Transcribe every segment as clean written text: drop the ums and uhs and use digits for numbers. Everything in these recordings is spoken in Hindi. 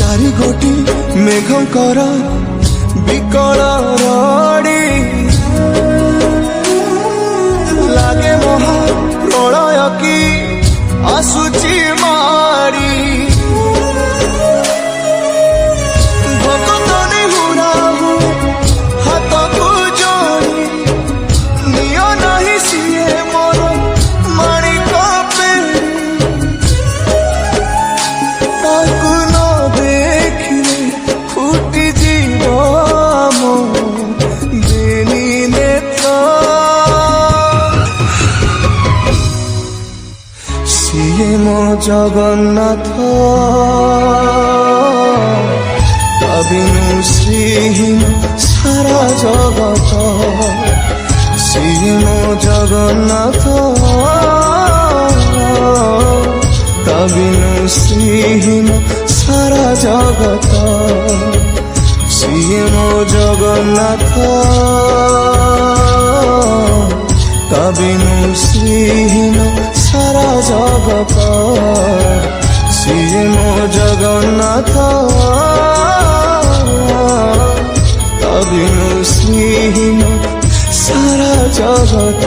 चारि गोटी मेघंकर विकल रड़ी लागे महा प्रलय की आसुची मारी भक्तनी हुराहु हाथ को जोड़ी नियो नहीं सिए मोर माणिक ताकू न देखिले फुटी जीव मो बेनी नेत्र सिए मो जगन्नाथ बिनु श्रीहीन सारा जगत सिए मो जगन्नाथ बिनु श्रीहीन सारा जगत सिए मो जगन्नाथ बिनु श्रीहीन सारा जगत सिए मो जगन्नाथ बिनु श्रीहीन सारा जगत।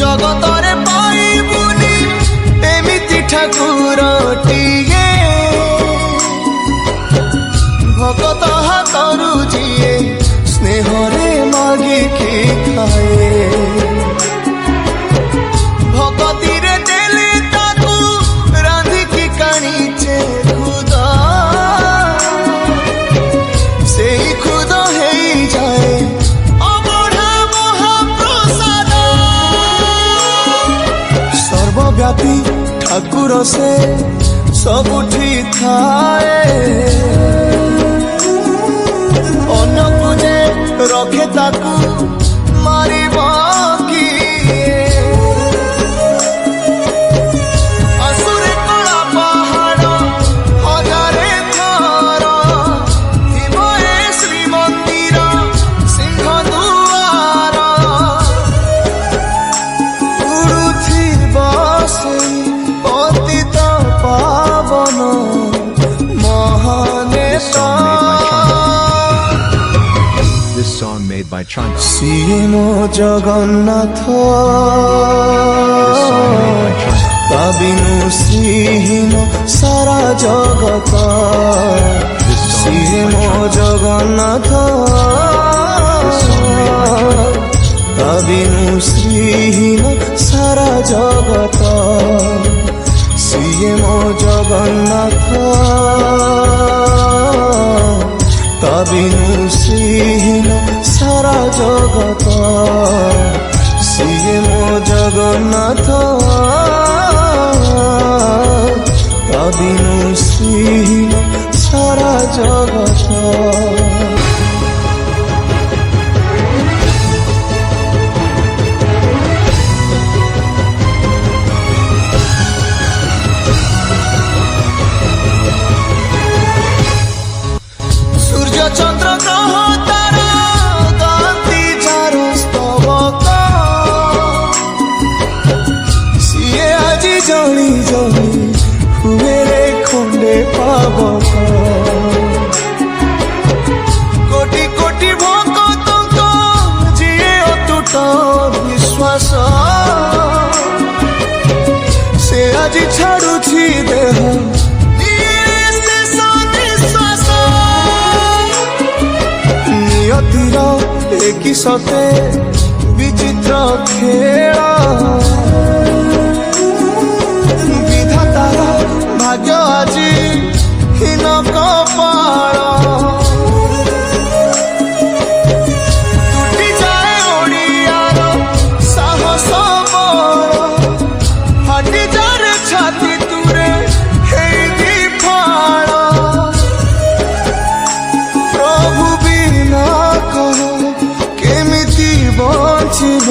जगतरे पाइबुनी एमिति ठाकुरटिए भगत हाथरू जिए स्नेहरे मागिकी खाए भगती रे देले ताकू रांधिकी काणीचे खुदा से खुद हेई जाए अबढ़ा महाप्रसाद सर्वव्यापी ठाकुर से सबुठी थाए अन्न पूजे रखे ताकू मारिब किए असुरे कला पहाड़ हजारे थर थिब ए श्रीमंदिर सिंह दुआर उड़ुथिब सेई पतित पावन महानेता Song made by Chanda. सिए मो जगन्नाथ बिनु श्रीहीन सारा जगत सिए मो जगन्नाथ बिनु श्रीहीन सारा जगत सिए मो जगन्नाथ बिनु श्रीहीन सारा जगत सिए मो जगन्नाथ बिनु श्रीहीन सारा जगत। चंद्र ग्रह तारा गांती जार स्तवक सिए आज जली जली हुए रे खंडे पावक कोटि कोटि भक्त जिए अतुट विश्वास से आज छाड़ुछि देह एक सते विचित्र खेला विधातार भाग्य আজি হীন কপাল टूटी जाए ओडियार साहस बल फाटी जाए छाती तुरे हेई फाड़ प्रभु बिना कह केमिति बचिब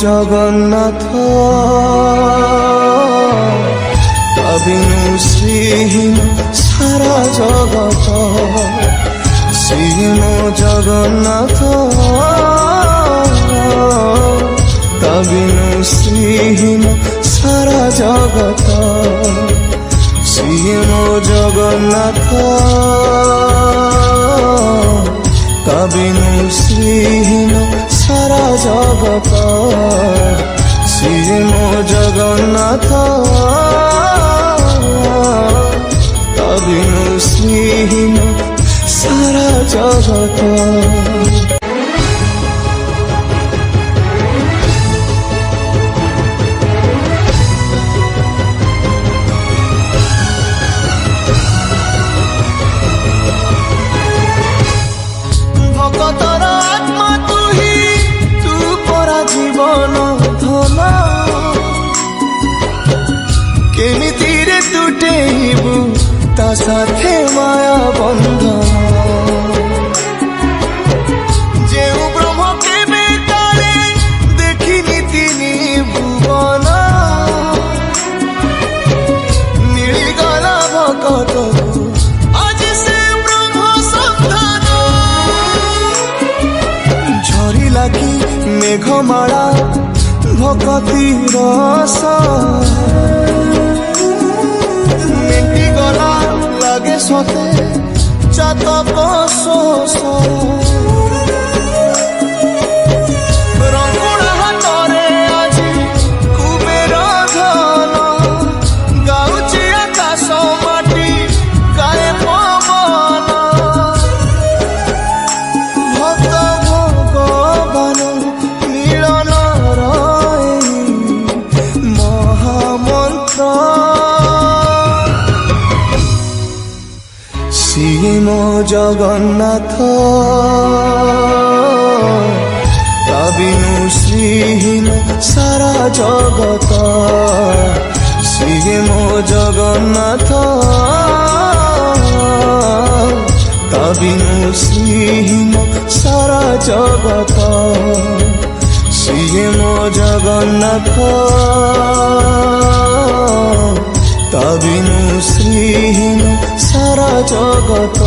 জগন্নাথ তা বিনু শ্রীহীন সারা জগত শ্রীহীন জগন্নাথ তা বিনু শ্রীহীন সারা জগত শ্রীহীন জগন্নাথ তা বিনু শ্রীহীন সারা জগত শ্রীহীন জগন্নাথ তা বিনু শ্রীহীন সারা জগত। ভকতর আত্মা তুহি তু পরা জীবন ধন কেমিতিরে তুটেইবু তা সাথে মায়া বন্ধন যেউ ব্রহ্ম কেবে কালে দেখিনি তিনি ভুবন মিলিগলা ভকতকু আজি সে ব্রহ্ম সন্ধান ঝরিলা কি মেঘমালা ভকতি রস মেটি গলা লাগে সতে চাতক শোষ রঙুণা হাতরে আজি কুবের ধন গাউছি আকাশ মাটি গায়ে পবন ভক্ত ভগবান মিলন রয়ে মহামন্ত্র শ্রীম জগন্নাথ তা বিনু শ্রীহীন সারা জগত শ্রীম জগন্নাথ তা বিনু শ্রীহীন সারা জগত শ্রীম জগন্নাথ তা বিনু শ্রীহীন সারা জগত।